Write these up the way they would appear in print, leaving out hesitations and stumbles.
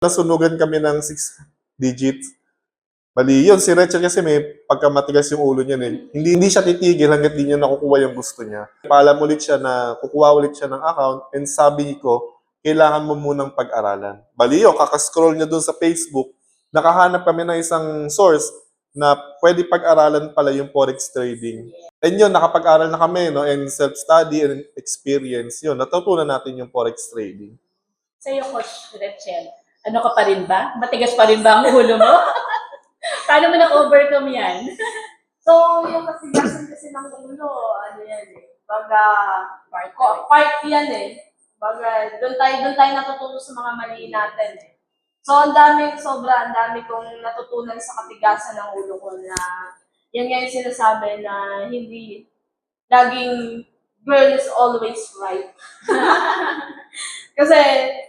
Nasunugan kami ng 6 digits. Bali yun, si Rachel kasi may pagkamatigas yung ulo niya eh. Hindi siya titigil hangga't di niya nakukuha yung gusto niya. Paalam ulit siya na kukuha ulit siya ng account and sabi ko, kailangan mo munang pag-aralan. Bali yun, kakascroll niya dun sa Facebook, nakahanap kami ng isang source na pwede pag-aralan pala yung forex trading. And yun, nakapag-aral na kami, no? And self-study and experience, yun, natutunan natin yung forex trading. Sa'yo, Coach Rachel, ano ka pa rin ba? Matigas pa rin ba ang ulo mo? Paano mo na-overcome yan? So, yung kasigasan kasi ng ulo, ano yan eh. Baga, part yan eh. Baga, doon tayo natututo sa mga mali natin eh. So, ang dami kong natutunan sa katigasan ng ulo ko na yan nga yung sinasabi na hindi laging girl is always right. Kasi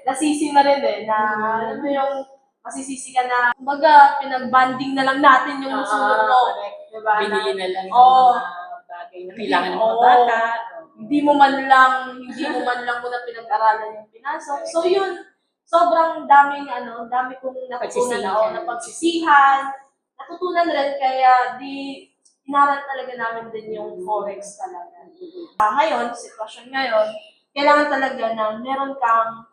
nasisi na rin eh, na alam mo yung masisisi ka na, kumbaga, pinag-banding na lang natin yung susunod mo. Diba? Binili na lang yung mga bagay na kailangan ng mga bata. Hindi mo man lang muna pinag-aralan yung pinasok. So yun, sobrang dami kong natutunan na pagsisihan. Natutunan rin, kaya inaral talaga namin din yung forex talaga. Ngayon, sitwasyon ngayon, kailangan talaga na meron kang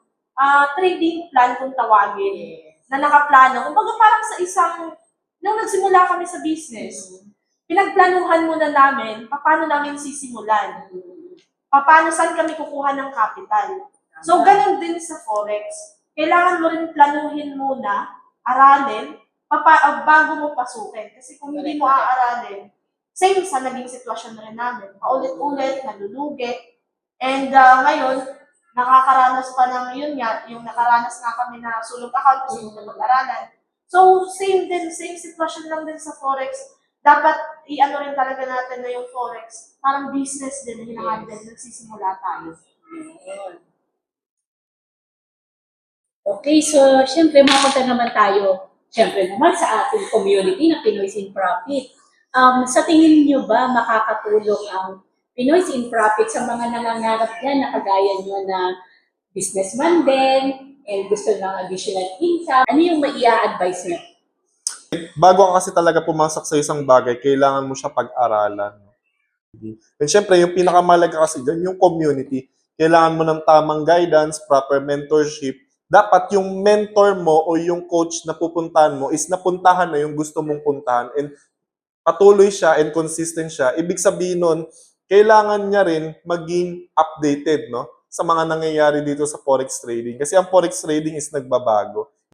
trading plan kung tawagin. Na nakaplano. Kumbaga parang nung nagsimula kami sa business, pinagplanuhan muna namin paano namin sisimulan. Saan kami kukuha ng capital. So, ganun din sa forex. Kailangan mo rin planuhin muna, aralin, bago mo pasukin. Kasi kung hindi mo aaralin, same sa naging sitwasyon na rin namin. Paulit-ulit, nalulugi. And ngayon, nakakaranas pa ng yun nga, yung nakaranas nga kami na sulog account kasi hindi na mag-aralan. So, same sitwasyon lang din sa forex. Dapat i-ano rin talaga natin na yung forex, parang business din na hinahandle, nagsisimula tayo. Okay, so syempre mapunta naman tayo, syempre naman sa ating community na Pinoy's in Profit. Sa tingin niyo ba makakatulong ang Pinoy's in Profit sa mga nangangarap dyan na kagaya nyo na businessman din and gusto ng additional income? Ano yung maia-advise nyo? Bago ka kasi talaga pumasok sa isang bagay, kailangan mo siya pag-aralan. And syempre, yung pinakamalaga kasi dyan, yung community. Kailangan mo ng tamang guidance, proper mentorship. Dapat yung mentor mo o yung coach na pupuntahan mo is napuntahan na yung gusto mong puntahan and patuloy siya and consistent siya. Ibig sabihin nun, kailangan niya rin maging updated, no, sa mga nangyayari dito sa forex trading. Kasi ang forex trading is nagbabago.